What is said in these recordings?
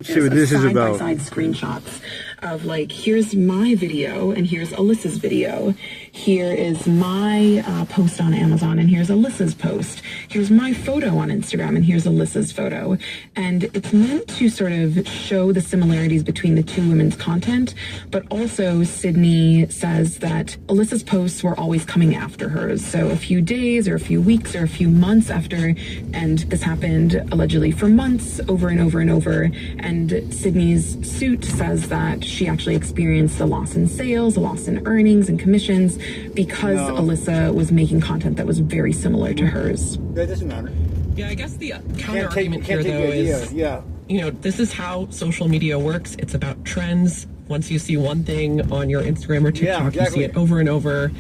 see what this is about. Side screenshots of like, here's my video and here's Alyssa's video. Here is my post on Amazon and here's Alyssa's post. Here's my photo on Instagram and here's Alyssa's photo. And it's meant to sort of show the similarities between the two women's content, but also Sydney says that Alyssa's posts were always coming after hers. So a few days or a few weeks or a few months after, and this happened allegedly for months over and over and over. And Sydney's suit says that she actually experienced a loss in sales, a loss in earnings and commissions because Alyssa was making content that was very similar to hers. That doesn't matter. Yeah, I guess the counter argument here, though, is, you know, this is how social media works. It's about trends. Once you see one thing on your Instagram or TikTok, you see it over and over.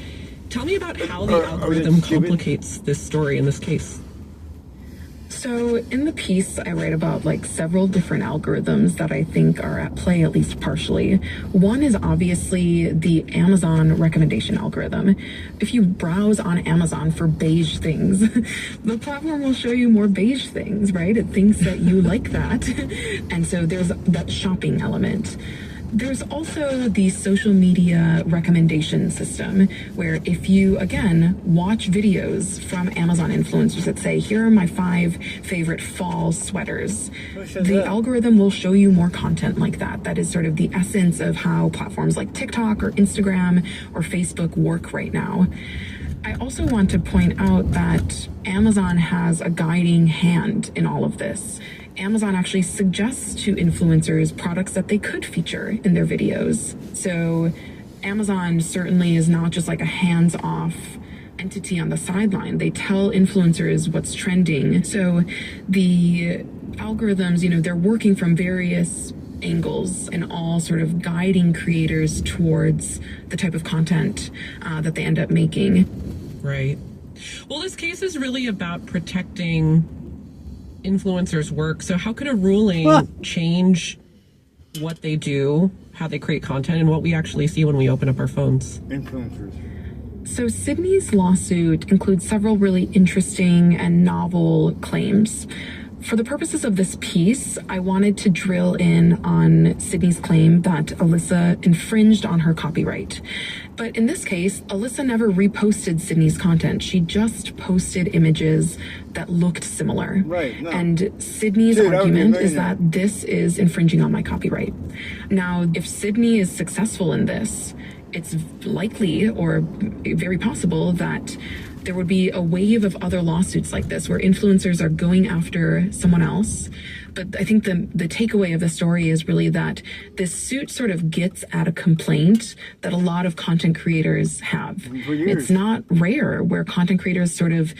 Tell me about how the algorithm complicates this story in this case. So in the piece, I write about like several different algorithms that I think are at play, at least partially. One is obviously the Amazon recommendation algorithm. If you browse on Amazon for beige things, the platform will show you more beige things, right? It thinks that you like that. And so there's that shopping element. There's also the social media recommendation system where if you, again, watch videos from Amazon influencers that say, here are my 5 favorite fall sweaters, the algorithm will show you more content like that. That is sort of the essence of how platforms like TikTok or Instagram or Facebook work right now. I also want to point out that Amazon has a guiding hand in all of this. Amazon actually suggests to influencers products that they could feature in their videos. So Amazon certainly is not just like a hands-off entity on the sideline. They tell influencers what's trending. So the algorithms, you know, they're working from various angles and all sort of guiding creators towards the type of content that they end up making. Right. Well, this case is really about protecting influencers' work. So how could a ruling change what they do, how they create content, and what we actually see when we open up our phones? Influencers. So Sydney's lawsuit includes several really interesting and novel claims. For the purposes of this piece, I wanted to drill in on Sydney's claim that Alyssa infringed on her copyright. But in this case, Alyssa never reposted Sydney's content. She just posted images that looked similar. Right. No. And Sydney's argument is that this is infringing on my copyright. Now, if Sydney is successful in this, it's likely or very possible that there would be a wave of other lawsuits like this where influencers are going after someone else. But I think the takeaway of the story is really that this suit sort of gets at a complaint that a lot of content creators have. It's not rare where content creators sort of,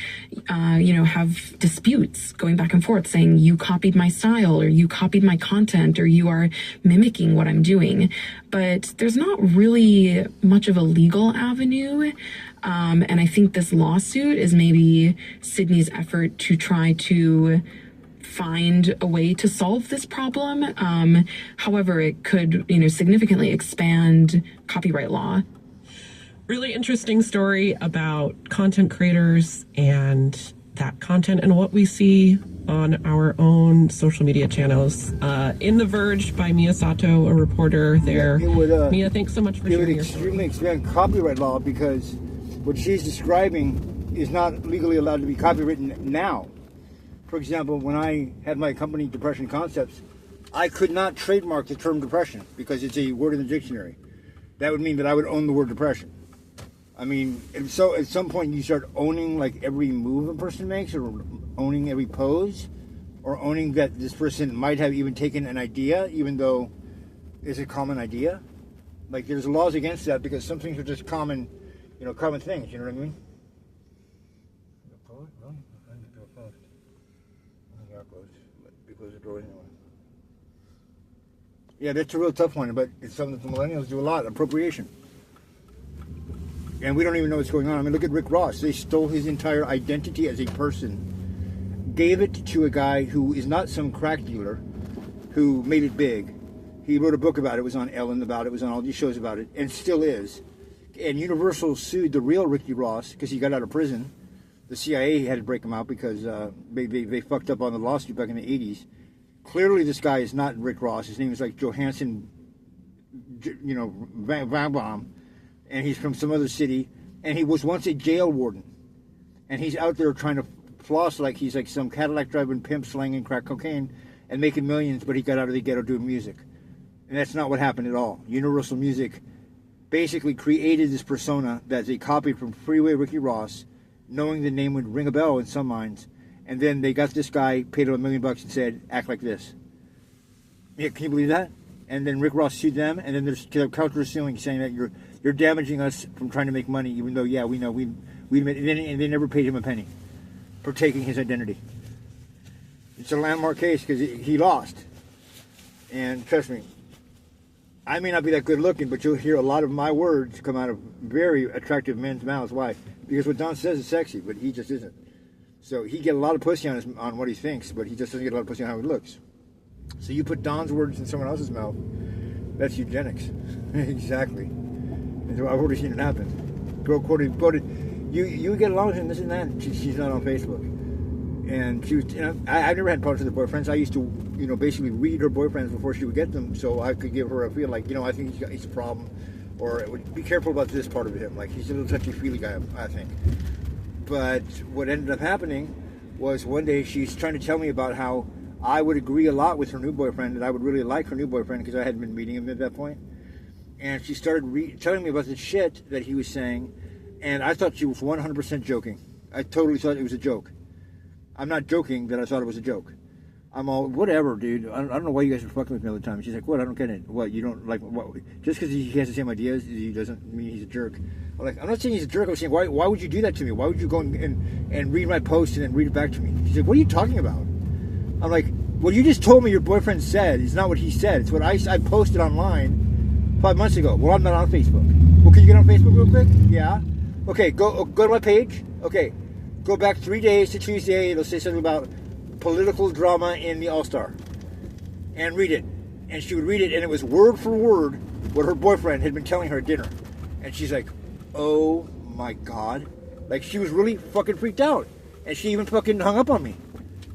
have disputes going back and forth saying you copied my style or you copied my content or you are mimicking what I'm doing. But there's not really much of a legal avenue. And I think this lawsuit is maybe Sydney's effort to try to find a way to solve this problem. However, it could, significantly expand copyright law. Really interesting story about content creators and that content and what we see on our own social media channels. In The Verge by Mia Sato, a reporter there. Mia, thanks so much for sharing your story. It would extremely expand copyright law because what she's describing is not legally allowed to be copywritten now. For example, when I had my company Depression Concepts, I could not trademark the term depression because it's a word in the dictionary. That would mean that I would own the word depression. I mean, so at some point you start owning like every move a person makes or owning every pose or owning that this person might have even taken an idea even though it's a common idea. Like there's laws against that because some things are just common, common things, you know what I mean? Yeah, that's a real tough one, but it's something that the millennials do a lot, appropriation. And we don't even know what's going on. I mean, look at Rick Ross. They stole his entire identity as a person, gave it to a guy who is not some crack dealer who made it big. He wrote a book about it. It was on Ellen about it. It was on all these shows about it, and still is. And Universal sued the real Ricky Ross because he got out of prison. The CIA had to break him out because they fucked up on the lawsuit back in the 80s. clearly this guy is not Rick Ross. His name is like Johansson, Van Baum, and he's from some other city, and he was once a jail warden, and he's out there trying to floss like he's like some Cadillac driving pimp slanging crack cocaine and making millions, but he got out of the ghetto doing music. And that's not what happened at all. Universal Music basically created this persona that's a copy from Freeway Ricky Ross, knowing the name would ring a bell in some minds, and then they got this guy, paid him $1 million and said, act like this. Yeah, can you believe that? And then Rick Ross sued them, and then there's counter suing saying that you're damaging us from trying to make money, even though, yeah, we know, we admit, and they never paid him a penny for taking his identity. It's a landmark case because he lost. And trust me, I may not be that good looking, but you'll hear a lot of my words come out of very attractive men's mouths. Why? Because what Don says is sexy, but he just isn't. So he get a lot of pussy on what he thinks, but he just doesn't get a lot of pussy on how he looks. So you put Don's words in someone else's mouth, that's eugenics. Exactly. And so I've already seen it happen. Girl quoted, you get along with him, this and that. She's not on Facebook. And she was, I've never had problems with her boyfriends. I used to, basically read her boyfriends before she would get them, so I could give her a feel like, I think he's a problem, or be careful about this part of him. Like, he's a little touchy-feely guy, I think. But what ended up happening was one day she's trying to tell me about how I would agree a lot with her new boyfriend, and I would really like her new boyfriend because I hadn't been meeting him at that point. And she started telling me about the shit that he was saying, and I thought she was 100% joking. I totally thought it was a joke. I'm not joking that I thought it was a joke. I'm all, whatever, dude. I don't know why you guys are fucking with me all the time. She's like, what? I don't get it. What? You don't like what? Just because he has the same ideas, he doesn't mean he's a jerk. I'm like, I'm not saying he's a jerk. I'm saying, why would you do that to me? Why would you go and read my post and then read it back to me? She's like, what are you talking about? I'm like, well, you just told me your boyfriend said. It's not what he said. It's what I posted online 5 months ago. Well, I'm not on Facebook. Well, can you get on Facebook real quick? Yeah. Okay, go to my page. Okay. Go back 3 days to Tuesday. It'll say something about political drama in the All-Star. And read it. And she would read it, and it was word for word what her boyfriend had been telling her at dinner. And she's like, oh my God. Like, she was really fucking freaked out. And she even fucking hung up on me.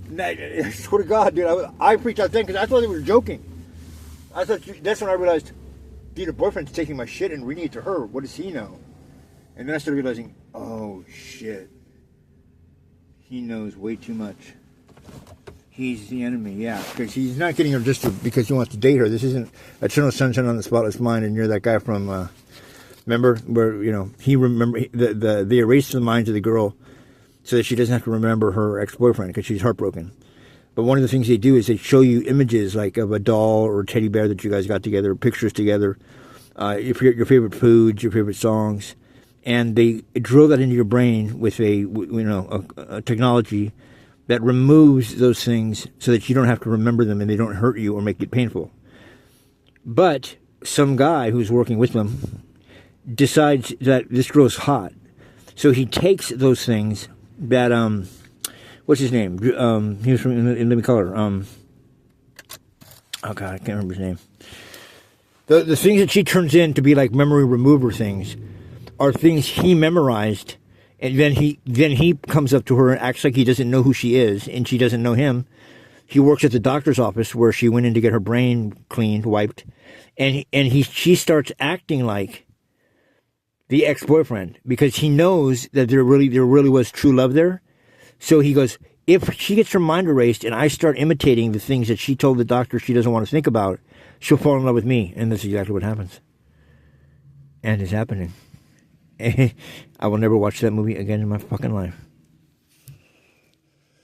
And I swear to God, dude, I freaked out then because I thought they were joking. That's when I realized, dude, her boyfriend's taking my shit and reading it to her. What does he know? And then I started realizing, oh shit. He knows way too much. He's the enemy, yeah. Because he's not getting her just because he wants to date her. This isn't Eternal Sunshine on the Spotless Mind, and you're that guy from, remember, where, they erased the minds of the girl so that she doesn't have to remember her ex-boyfriend because she's heartbroken. But one of the things they do is they show you images like of a doll or a teddy bear that you guys got together, pictures together, your favorite foods, your favorite songs. And they drill that into your brain with a technology that removes those things so that you don't have to remember them and they don't hurt you or make it painful. But some guy who's working with them decides that this girl's hot. So he takes those things that, what's his name? He was from In Living Color. Oh God, I can't remember his name. The things that she turns in to be like memory remover things are things he memorized, and then he comes up to her and acts like he doesn't know who she is, and she doesn't know him. He works at the doctor's office where she went in to get her brain cleaned, wiped, and she starts acting like the ex-boyfriend because he knows that there really was true love there. So he goes, if she gets her mind erased and I start imitating the things that she told the doctor she doesn't want to think about, she'll fall in love with me, and that's exactly what happens. And it's happening. I will never watch that movie again in my fucking life.